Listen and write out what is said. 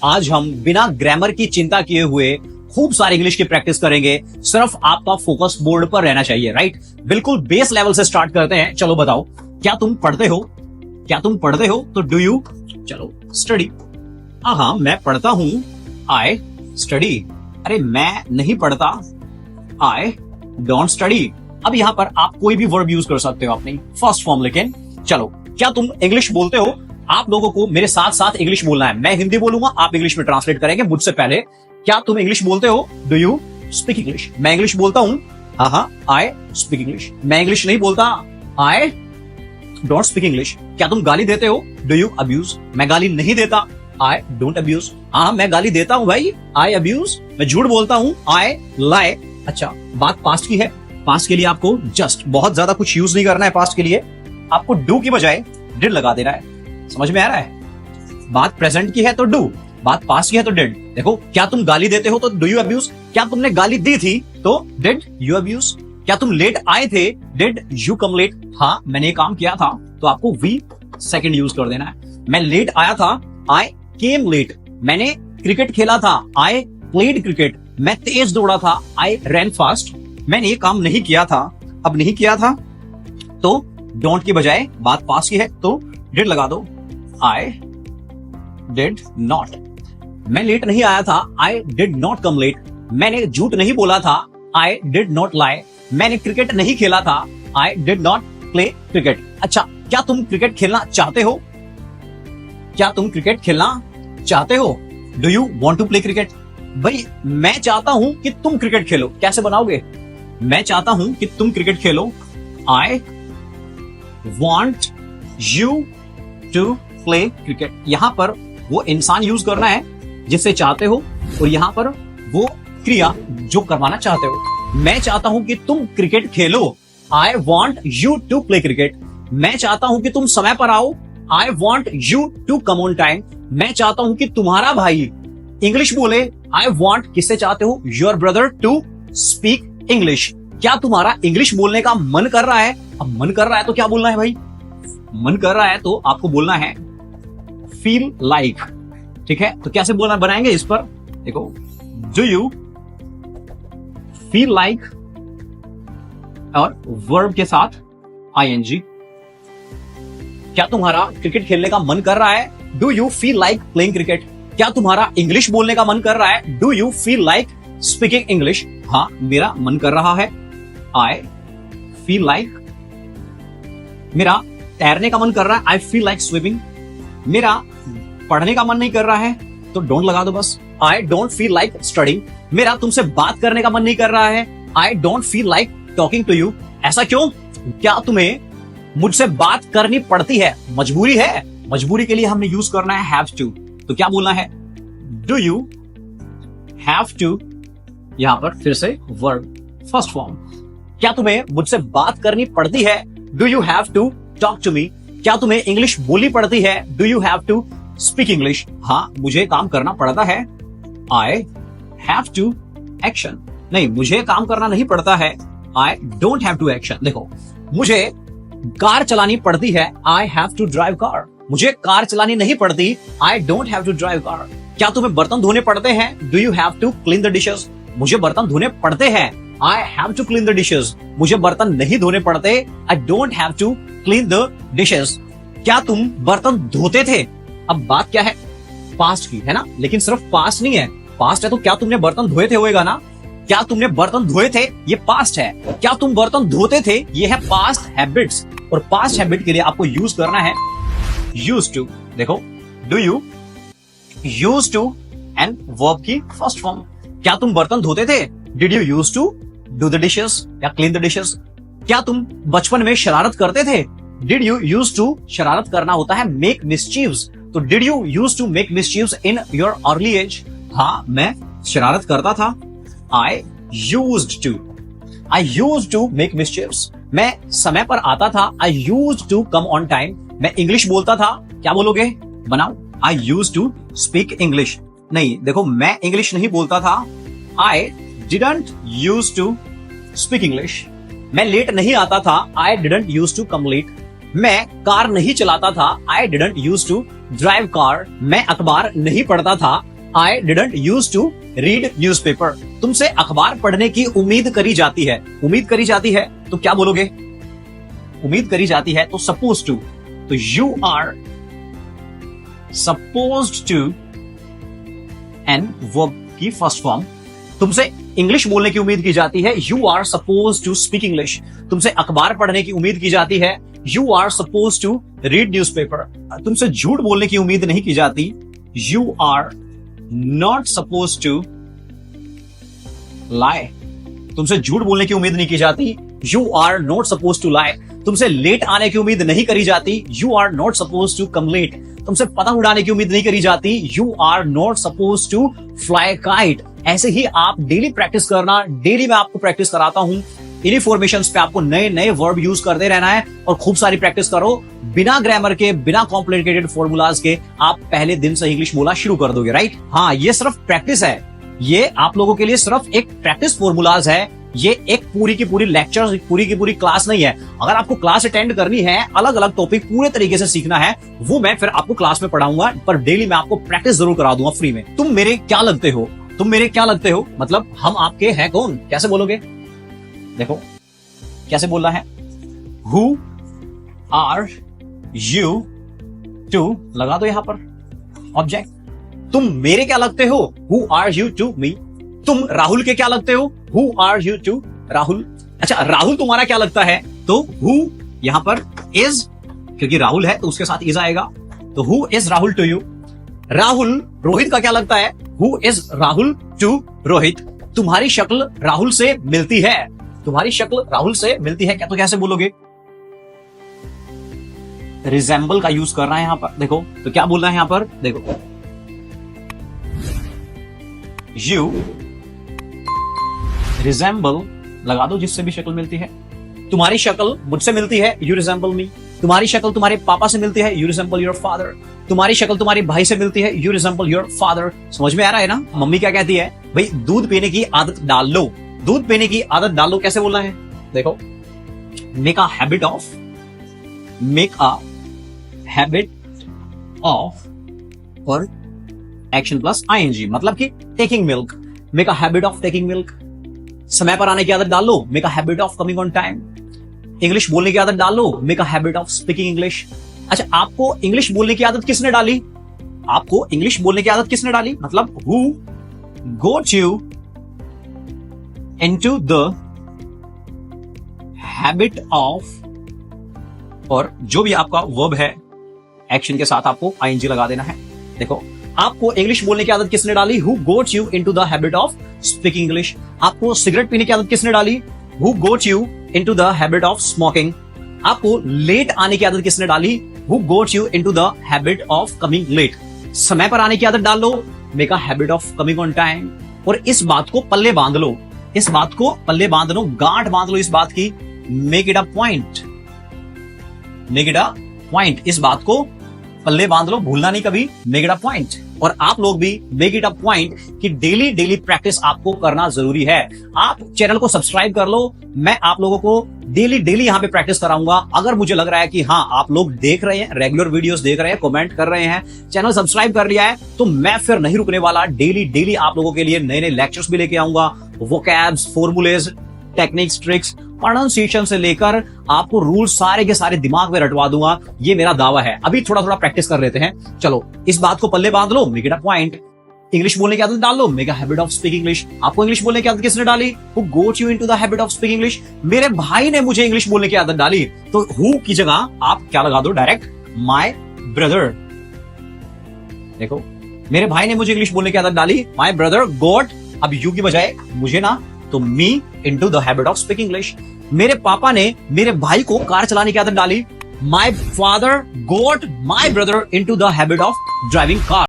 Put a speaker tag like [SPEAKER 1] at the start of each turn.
[SPEAKER 1] आज हम बिना ग्रामर की चिंता किए हुए खूब सारी इंग्लिश की प्रैक्टिस करेंगे। सिर्फ आपका फोकस बोर्ड पर रहना चाहिए, राइट? बिल्कुल बेस लेवल से स्टार्ट करते हैं। चलो बताओ, क्या तुम पढ़ते हो? क्या तुम पढ़ते हो? तो डू यू, चलो स्टडी। हाँ, मैं पढ़ता हूं, आई स्टडी। अरे मैं नहीं पढ़ता, आई डोंट स्टडी। अब यहां पर आप कोई भी वर्ब यूज कर सकते हो अपनी फर्स्ट फॉर्म। लेकिन चलो, क्या तुम इंग्लिश बोलते हो? आप लोगों को मेरे साथ साथ इंग्लिश बोलना है। मैं हिंदी बोलूंगा, आप इंग्लिश में ट्रांसलेट करेंगे मुझसे पहले। क्या तुम इंग्लिश बोलते हो? Do you speak English? मैं इंग्लिश बोलता हूं, हाँ, आई स्पीक इंग्लिश। मैं इंग्लिश नहीं बोलता, आई डोंट स्पीक इंग्लिश। क्या तुम गाली देते हो? Do you abuse? मैं गाली नहीं देता, आई डोंट अब्यूज। हाँ, मैं गाली देता हूं भाई, आई अब्यूज। मैं झूठ बोलता हूं, आई लाई। अच्छा, बात पास्ट की है। पास्ट के लिए आपको जस्ट बहुत ज्यादा कुछ यूज नहीं करना है। पास्ट के लिए आपको डू की बजाय डिड लगा देना है। समझ में आ रहा है? बात प्रेजेंट की है तो डू, बात पास्ट की है तो डिड। देखो, क्या तुम गाली देते हो? तो डू यू अब्यूज। क्या तुमने गाली दी थी? तो डिड यू अब्यूज। क्या तुम लेट आए थे? Did you come late? हाँ, मैंने ये काम किया था, तो आपको वी सेकंड यूज कर देना है। मैं लेट आया था, आई केम लेट। मैंने क्रिकेट खेला था, आई प्लेड क्रिकेट। मैं तेज दौड़ा था, आई रैन फास्ट। मैंने ये काम नहीं किया था, अब नहीं किया था, तो डोंट की बजाय बात पास्ट की है तो डिड लगा दो, आई डिड नॉट। मैं लेट नहीं आया था, I did not come late. मैंने झूठ नहीं बोला था, आई डिड नॉट लाई। मैंने क्रिकेट नहीं खेला था, I did not play cricket. अच्छा, क्या तुम क्रिकेट खेलना चाहते हो? क्या तुम क्रिकेट खेलना चाहते हो? Do you want to play cricket? भाई, मैं चाहता हूं कि तुम क्रिकेट खेलो। कैसे बनाओगे? मैं चाहता हूं कि तुम क्रिकेट खेलो, I want you to play cricket. यहां पर वो इंसान यूज करना है जिससे चाहते हो, और यहां पर वो क्रिया जो करवाना चाहते हो। मैं चाहता हूं कि तुम क्रिकेट खेलो, I want you to play cricket. मैं चाहता हूं कि तुम समय पर आओ, I want you to come on time. मैं चाहता हूं कि तुम्हारा भाई इंग्लिश बोले, आई वॉन्ट किससे चाहते हो? Your brother to speak English. क्या तुम्हारा इंग्लिश बोलने का मन कर रहा है? अब मन कर रहा है तो क्या बोलना है भाई? मन कर रहा है तो आपको बोलना है फील लाइक। ठीक है, तो कैसे बोलना बनाएंगे इस पर? देखो, डू यू फील लाइक और वर्ब के साथ आईएनजी। क्या तुम्हारा क्रिकेट खेलने का मन कर रहा है? Do you feel like playing cricket? क्या तुम्हारा इंग्लिश बोलने का मन कर रहा है? Do you feel like speaking English? हाँ, मेरा मन कर रहा है, आई फील लाइक। मेरा तैरने का मन कर रहा है, आई फील लाइक स्विमिंग। मेरा पढ़ने का मन नहीं कर रहा है तो डोंट लगा दो बस, आई डोंट फील लाइक स्टडिंग। मेरा तुमसे बात करने का मन नहीं कर रहा है, I don't feel like talking to you. ऐसा क्यों? क्या तुम्हें मुझसे बात करनी पड़ती है? मजबूरी है। मजबूरी के लिए हमने यूज करना है हैव टू। तो क्या बोलना है? डू यू हैव टू, यहां पर फिर से वर्ब फर्स्ट फॉर्म। क्या तुम्हें मुझसे बात करनी पड़ती है? Do you have to talk to me. क्या तुम्हें इंग्लिश बोलनी पड़ती है? Do you have to speak English. हाँ, मुझे काम करना पड़ता है, आई हैव टू एक्शन। नहीं, मुझे काम करना नहीं पड़ता है, I don't have to action. देखो, मुझे कार चलानी पड़ती है, I have to drive car. मुझे कार चलानी नहीं पड़ती, I don't have to drive car. क्या तुम्हें बर्तन धोने पड़ते हैं? Do you have to clean the dishes. मुझे बर्तन धोने पड़ते हैं, I have to clean the dishes. मुझे बर्तन नहीं धोने पड़ते, I don't have to clean the dishes. क्या तुम बर्तन धोते थे? अब बात क्या है? पास्ट की है ना, लेकिन सिर्फ पास्ट नहीं है। पास्ट है तो क्या तुमने बर्तन धोए थे होएगा ना। क्या तुमने बर्तन धोए थे? ये पास्ट है। क्या तुम बर्तन धोते थे? ये है पास्ट हैबिट्स। और पास्ट हैबिट के लिए आपको यूज करना है यूज टू। देखो, do you use to and verb की फर्स्ट फॉर्म। क्या तुम बर्तन धोते थे? Did you use to do the dishes या क्लीन द डिशेस। क्या तुम बचपन में शरारत करते थे? डिड यू यूज टू, शरारत करना होता है मेक मिसचीव्स, तो did you use to make मिसचीव्स इन योर अर्ली एज। हाँ, मैं शरारत करता था, आई यूज्ड टू मेक मिसचीव्स। मैं समय पर आता था, I used to come on time. मैं इंग्लिश बोलता था, क्या बोलोगे? बनाओ, I used to speak English. नहीं, देखो, मैं इंग्लिश नहीं बोलता था, I didn't use to speak English. मैं लेट नहीं आता था, I didn't use to come late. मैं कार नहीं चलाता था, I didn't use to drive car. मैं अखबार नहीं पढ़ता था, I didn't use to read newspaper. तुमसे अखबार पढ़ने की उम्मीद करी जाती है। उम्मीद करी जाती है तो क्या बोलोगे? उम्मीद करी जाती है तो सपोज टू, तो you are supposed to an verb की फर्स्ट फॉर्म। तुमसे इंग्लिश बोलने की उम्मीद की जाती है, you are suppose to speak English. तुमसे अखबार पढ़ने की उम्मीद की जाती है, you are suppose to read newspaper. तुमसे झूठ बोलने की उम्मीद नहीं की जाती, you are not suppose to lie. तुमसे झूठ बोलने की उम्मीद नहीं की जाती, you are not suppose to lie. तुमसे लेट आने की उम्मीद नहीं करी जाती, you are not suppose to come late. तुमसे पतंग उड़ाने की उम्मीद नहीं करी जाती, you are not suppose to fly kite. ऐसे ही आप डेली प्रैक्टिस करना, डेली मैं आपको प्रैक्टिस कराता हूं। इन्हीं फॉर्मेशंस पे आपको नए नए वर्ब यूज करते रहना है और खूब सारी प्रैक्टिस करो। बिना ग्रामर के, बिना कॉम्प्लिकेटेड फॉर्मूलाज के आप पहले दिन से इंग्लिश बोलना शुरू कर दोगे, राइट? हाँ, ये सिर्फ प्रैक्टिस है। ये आप लोगों के लिए सिर्फ एक प्रैक्टिस फॉर्मूलाज है। ये एक पूरी की पूरी लेक्चर, पूरी की पूरी क्लास नहीं है। अगर आपको क्लास अटेंड करनी है, अलग अलग टॉपिक पूरे तरीके से सीखना है, वो मैं फिर आपको क्लास में पढ़ाऊंगा, पर डेली मैं आपको प्रैक्टिस जरूर करा दूंगा फ्री में। तुम मेरे क्या लगते हो? तुम मेरे क्या लगते हो मतलब हम आपके हैं कौन? कैसे बोलोगे? देखो कैसे बोलना है। Who are you to, लगा दो यहां पर ऑब्जेक्ट। तुम मेरे क्या लगते हो? Who are you to me? तुम राहुल के क्या लगते हो? Who are you to Rahul? अच्छा, राहुल तुम्हारा क्या लगता है? तो who यहां पर is, क्योंकि राहुल है तो उसके साथ is आएगा, तो who is Rahul to you? Rahul Rohit का क्या लगता है? Who is Rahul to Rohit? तुम्हारी शक्ल राहुल से मिलती है। तुम्हारी शक्ल राहुल से मिलती है क्या? तो कैसे बोलोगे? रिजेंबल का यूज करना है यहां पर। देखो तो क्या बोलना है यहां पर? देखो, यू रिजेंबल लगा दो जिससे भी शक्ल मिलती है। तुम्हारी शक्ल मुझसे मिलती है, यू रिजेंबल मी। तुम्हारी शक्ल तुम्हारे पापा से मिलती है, यू रिजेंबल योर फादर। तुम्हारी शक्ल तुम्हारे भाई से मिलती है, यू रिजेंबल योर फादर। समझ में आ रहा है ना? मम्मी क्या कहती है? भाई दूध पीने की आदत डाल लो। दूध पीने की आदत डाल लो कैसे बोलना है? देखो, make a habit of, make a habit of और एक्शन प्लस आईएनजी, मतलब कि taking milk. Make a habit of taking milk. समय पर आने की आदत डाल लो, make a habit of coming on time. English बोलने की आदत डाल लो, make a habit of speaking English. अच्छा, आपको इंग्लिश बोलने की आदत किसने डाली? आपको इंग्लिश बोलने की आदत किसने डाली? मतलब who got you into the habit of, और जो भी आपका वर्ब है एक्शन के साथ आपको आईएनजी लगा देना है। देखो, आपको इंग्लिश बोलने की आदत किसने डाली? Who got you into the habit of speaking English. आपको सिगरेट पीने की आदत किसने डाली? Who got you into the habit of smoking. आपको लेट आने की आदत किसने डाली? Who got you into the habit of coming late. समय पर आने की आदत डाल लो, make a habit of coming on time. और इस बात को पल्ले बांध लो, इस बात को पल्ले बांध लो, गांठ बांध लो इस बात की। Make it a point, make it a point. इस बात को पल्ले बांध लो, भूलना नहीं कभी। Make it a point. और आप लोग भी मेक इट अ पॉइंट कि डेली डेली प्रैक्टिस आपको करना जरूरी है। आप चैनल को सब्सक्राइब कर लो, मैं आप लोगों को डेली डेली यहाँ पे प्रैक्टिस कराऊंगा। अगर मुझे लग रहा है कि हाँ आप लोग देख रहे हैं, रेगुलर वीडियोस देख रहे हैं, कमेंट कर रहे हैं, चैनल सब्सक्राइब कर लिया है, तो मैं फिर नहीं रुकने वाला। डेली डेली आप लोगों के लिए नए नए लेक्चर्स भी लेके आऊंगा। Vocabs, formulas, techniques, tricks, pronunciation से लेकर आपको रूल सारे के सारे दिमाग में रटवा दूंगा। ये मेरा दावा है। अभी थोड़ा थोड़ा प्रैक्टिस कर लेते हैं। चलो, इस बात को पल्ले बांध लो, make it a point. English बोलने की आदत डाल लो, make a habit of speaking English. आपको इंग्लिश बोलने की आदत किसने डाली? Who got you into the habit of speaking English. मेरे भाई ने मुझे इंग्लिश बोलने की आदत डाली, तो हु की जगह आप क्या लगा दो? Direct my brother. देखो, मेरे भाई ने मुझे इंग्लिश बोलने की आदत डाली, माय ब्रदर गॉट, अब यू की बजाय मुझे ना, तो me into the habit of speaking English. मेरे पापा ने मेरे भाई को कार चलाने की आदत डाली, my father got my brother into the habit of driving car.